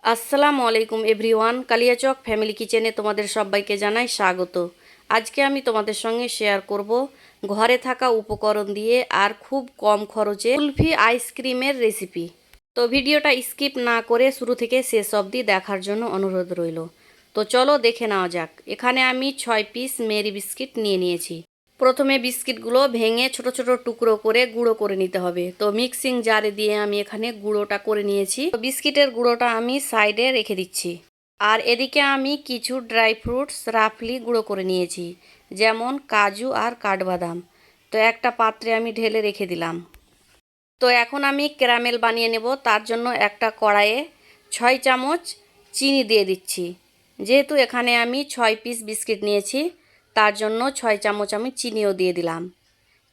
আসসালামু আলাইকুম everyone, Kaliachak family কিচেনে তোমাদের সবাইকে জানাই স্বাগত। আজকে আমি তোমাদের সঙ্গে শেয়ার করব ঘরে থাকা উপকরণ দিয়ে আর খুব কম খরচে কুলফি আইসক্রিমের রেসিপি। তো ভিডিওটা স্কিপ না করে শুরু থেকে শেষ অবধি দেখার জন্য অনুরোধ রইল। তো চলো দেখে নেওয়া যাক। এখানে আমি 6 পিস মেরি বিস্কিট নিয়েছি। প্রথমে বিস্কিটগুলো ভেঙে ছোট ছোট টুকরো করে গুঁড়ো করে নিতে হবে। তো মিক্সিং জারে দিয়ে আমি এখানে গুঁড়োটা করে নিয়েছি। তো বিস্কিটের গুঁড়োটা আমি সাইডে রেখে দিচ্ছি। আর এদিকে আমি কিছু ড্রাই ফ্রুটস রাফলি গুঁড়ো করে নিয়েছি, যেমন কাজু আর কাঠবাদাম। তো একটা পাত্রে আমি ঢেলে রেখে দিলাম। তো এখন আমি ক্যারামেল বানিয়ে নেব। তার জন্য একটা কড়াইয়ে 6 চামচ চিনি দিয়ে দিচ্ছি। যেহেতু এখানে আমি 6 পিস বিস্কিট নিয়েছি, তার জন্য 6 চামচ আমি চিনিও দিয়ে দিলাম।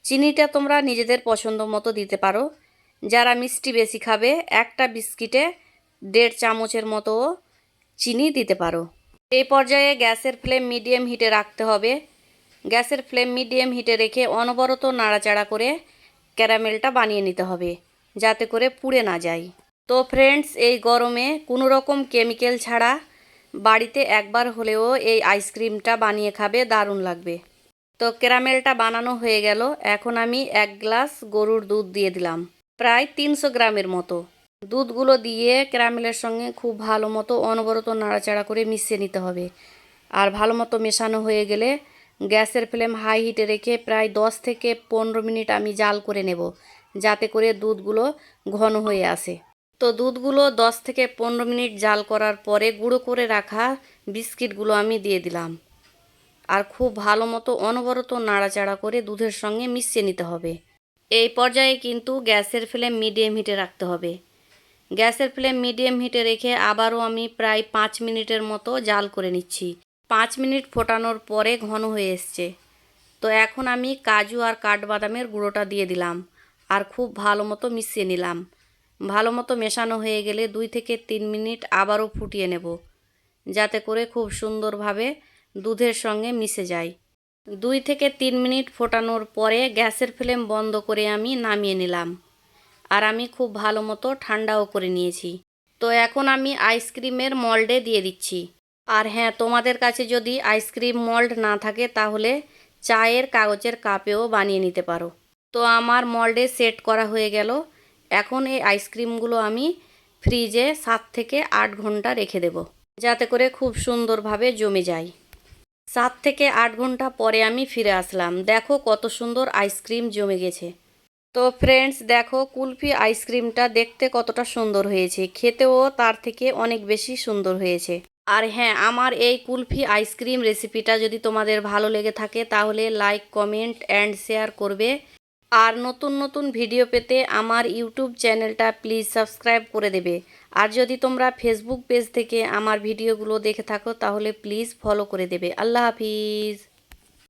চিনিটা তোমরা নিজেদের পছন্দ মতো দিতে পারো। যারা মিষ্টি বেশি খাবে, একটা বিস্কিটে 1.5 চামচের মতো চিনি দিতে পারো। এই পর্যায়ে গ্যাসের ফ্লেম মিডিয়াম হিটে রাখতে হবে। গ্যাসের ফ্লেম মিডিয়াম হিটে রেখে অনবরত নাড়াচাড়া করে ক্যারামেলটা বানিয়ে নিতে হবে, যাতে করে পুড়ে না যায়। তো ফ্রেন্ডস, এই গরমে কোনো রকম কেমিক্যাল ছাড়া বাড়িতে একবার হলেও এই আইসক্রিমটা বানিয়ে খাবে, দারুণ লাগবে। তো ক্যারামেলটা বানানো হয়ে গেল। এখন আমি 1 গ্লাস গরুর দুধ দিয়ে দিলাম, প্রায় 300 গ্রামের মতো। দুধগুলো দিয়ে ক্যারামেলের সঙ্গে খুব ভালো মতো অনবরত নাড়াচাড়া করে মিশিয়ে নিতে হবে। আর ভালো মতো মেশানো হয়ে গেলে গ্যাসের ফ্লেম হাই হিটে রেখে প্রায় 10 থেকে 15 মিনিট আমি জাল করে নেব, যাতে করে দুধগুলো ঘন হয়ে আসে। তো দুধগুলো 10 থেকে 15 মিনিট জাল করার পরে গুঁড়ো করে রাখা বিস্কিটগুলো আমি দিয়ে দিলাম। আর খুব ভালো মতো অনবরত নাড়াচাড়া করে দুধের সঙ্গে মিশিয়ে নিতে হবে। এই পর্যায়ে কিন্তু গ্যাসের ফ্লেম মিডিয়াম হিটে রাখতে হবে। গ্যাসের ফ্লেম মিডিয়াম হিটে রেখে আবারও আমি প্রায় 5 মিনিটের মতো জাল করে নিচ্ছি। 5 মিনিট ফোটানোর পরে ঘন হয়ে এসছে। তো এখন আমি কাজু আর কাঠবাদামের গুঁড়োটা দিয়ে দিলাম আর খুব ভালো মতো মিশিয়ে নিলাম। ভালো মতো মেশানো হয়ে গেলে 2 থেকে 3 মিনিট আবারও ফুটিয়ে নেব, যাতে করে খুব সুন্দরভাবে দুধের সঙ্গে মিশে যায়। 2 থেকে 3 মিনিট ফোটানোর পরে গ্যাসের ফ্লেম বন্ধ করে আমি নামিয়ে নিলাম। আর আমি খুব ভালো মতো ঠান্ডাও করে নিয়েছি। তো এখন আমি আইসক্রিমের মোল্ডে দিয়ে দিচ্ছি। আর হ্যাঁ, তোমাদের কাছে যদি আইসক্রিম মোল্ড না থাকে তাহলে চায়ের কাগজের কাপেও বানিয়ে নিতে পারো। তো আমার মোল্ডে সেট করা হয়ে গেল। এখন এই আইসক্রিমগুলো আমি ফ্রিজে 7 থেকে 8 ঘন্টা রেখে দেব, যাতে করে খুব সুন্দরভাবে জমে যায়। 7 থেকে 8 ঘন্টা পরে আমি ফিরে আসলাম। দেখো কত সুন্দর আইসক্রিম জমে গেছে। তো ফ্রেন্ডস, দেখো কুলফি আইসক্রিমটা দেখতে কতটা সুন্দর হয়েছে, খেতেও তার থেকে অনেক বেশি সুন্দর হয়েছে। আর হ্যাঁ, আমার এই কুলফি আইসক্রিম রেসিপিটা যদি তোমাদের ভালো লেগে থাকে তাহলে লাইক, কমেন্ট অ্যান্ড শেয়ার করবে। আর নতুন নতুন ভিডিও পেতে আমার ইউটিউব চ্যানেলটা প্লিজ সাবস্ক্রাইব করে দেবে। আর যদি তোমরা ফেসবুক পেজ থেকে আমার ভিডিওগুলো দেখে থাকো তাহলে প্লিজ ফলো করে দেবে। আল্লাহ হাফিজ।